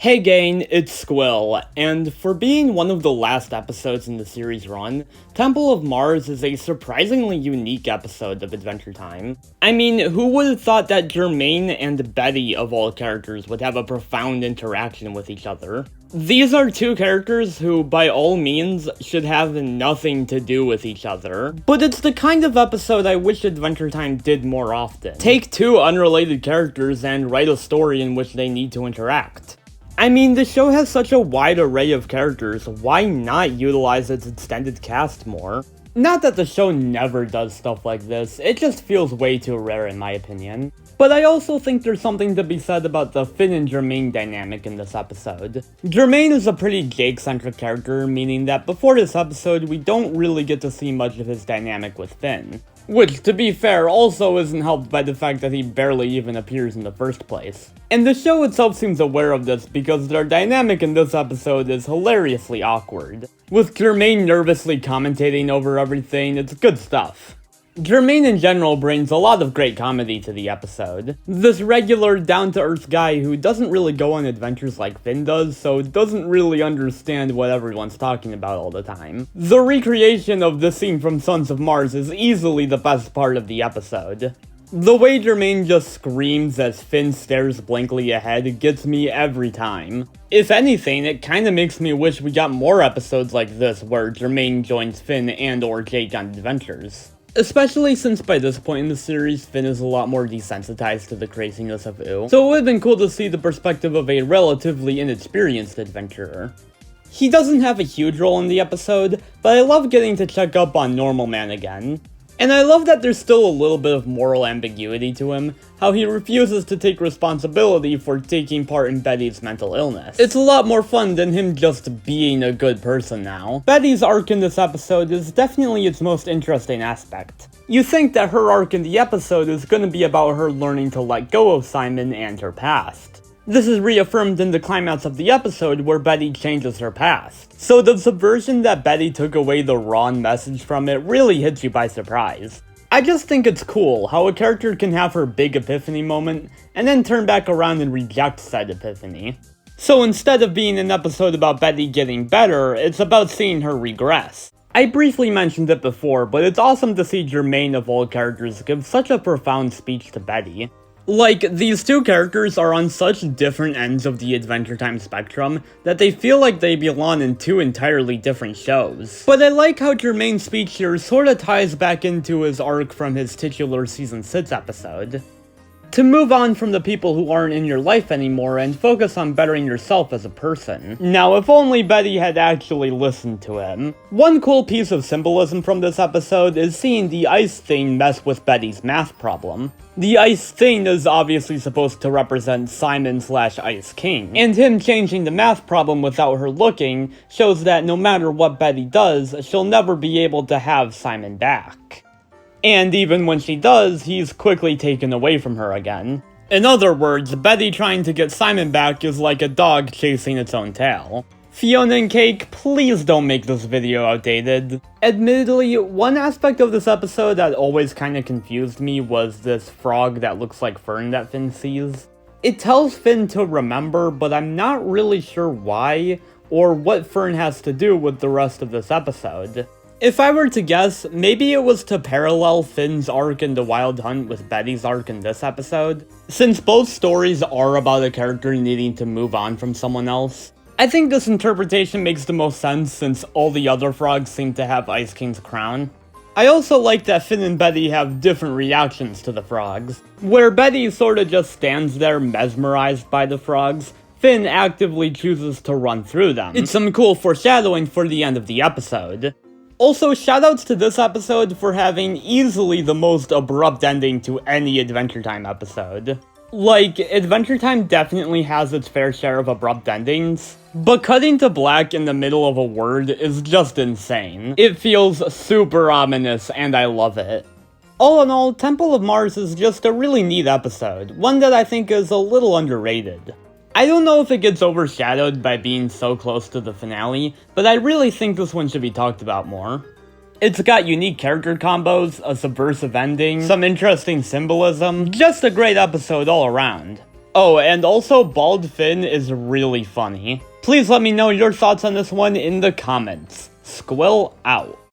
Hey gang, it's Squill, and for being one of the last episodes in the series run, Temple of Mars is a surprisingly unique episode of Adventure Time. I mean, who would have thought that Germain and Betty, of all characters, would have a profound interaction with each other? These are two characters who, by all means, should have nothing to do with each other, but it's the kind of episode I wish Adventure Time did more often. Take two unrelated characters and write a story in which they need to interact. I mean, the show has such a wide array of characters, why not utilize its extended cast more? Not that the show never does stuff like this, it just feels way too rare in my opinion. But I also think there's something to be said about the Finn and Germain dynamic in this episode. Germain is a pretty Jake-centric character, meaning that before this episode, we don't really get to see much of his dynamic with Finn. Which, to be fair, also isn't helped by the fact that he barely even appears in the first place. And the show itself seems aware of this because their dynamic in this episode is hilariously awkward. With Germain nervously commentating over everything, it's good stuff. Germain in general brings a lot of great comedy to the episode. This regular, down-to-earth guy who doesn't really go on adventures like Finn does, so doesn't really understand what everyone's talking about all the time. The recreation of this scene from Sons of Mars is easily the best part of the episode. The way Germain just screams as Finn stares blankly ahead gets me every time. If anything, it kinda makes me wish we got more episodes like this where Germain joins Finn and or Jake on adventures. Especially since by this point in the series, Finn is a lot more desensitized to the craziness of Ooh, so it would've been cool to see the perspective of a relatively inexperienced adventurer. He doesn't have a huge role in the episode, but I love getting to check up on Normal Man again. And I love that there's still a little bit of moral ambiguity to him, how he refuses to take responsibility for taking part in Betty's mental illness. It's a lot more fun than him just being a good person now. Betty's arc in this episode is definitely its most interesting aspect. You think that her arc in the episode is gonna be about her learning to let go of Simon and her past. This is reaffirmed in the climax of the episode where Betty changes her past. So the subversion that Betty took away the wrong message from it really hits you by surprise. I just think it's cool how a character can have her big epiphany moment and then turn back around and reject said epiphany. So instead of being an episode about Betty getting better, it's about seeing her regress. I briefly mentioned it before, but it's awesome to see Germain of all characters give such a profound speech to Betty. Like, these two characters are on such different ends of the Adventure Time spectrum that they feel like they belong in two entirely different shows. But I like how Germain's speech here sorta ties back into his arc from his titular Season 6 episode. To move on from the people who aren't in your life anymore and focus on bettering yourself as a person. Now, if only Betty had actually listened to him. One cool piece of symbolism from this episode is seeing the ice thing mess with Betty's math problem. The ice thing is obviously supposed to represent Simon/Ice King, and him changing the math problem without her looking shows that no matter what Betty does, she'll never be able to have Simon back. And even when she does, he's quickly taken away from her again. In other words, Betty trying to get Simon back is like a dog chasing its own tail. Fiona and Cake, please don't make this video outdated. Admittedly, one aspect of this episode that always kinda confused me was this frog that looks like Fern that Finn sees. It tells Finn to remember, but I'm not really sure why, or what Fern has to do with the rest of this episode. If I were to guess, maybe it was to parallel Finn's arc in The Wild Hunt with Betty's arc in this episode. Since both stories are about a character needing to move on from someone else, I think this interpretation makes the most sense since all the other frogs seem to have Ice King's crown. I also like that Finn and Betty have different reactions to the frogs. Where Betty sorta just stands there mesmerized by the frogs, Finn actively chooses to run through them. It's some cool foreshadowing for the end of the episode. Also, shoutouts to this episode for having easily the most abrupt ending to any Adventure Time episode. Like, Adventure Time definitely has its fair share of abrupt endings, but cutting to black in the middle of a word is just insane. It feels super ominous, and I love it. All in all, Temple of Mars is just a really neat episode, one that I think is a little underrated. I don't know if it gets overshadowed by being so close to the finale, but I really think this one should be talked about more. It's got unique character combos, a subversive ending, some interesting symbolism, just a great episode all around. Oh, and also Bald Finn is really funny. Please let me know your thoughts on this one in the comments. Squill out.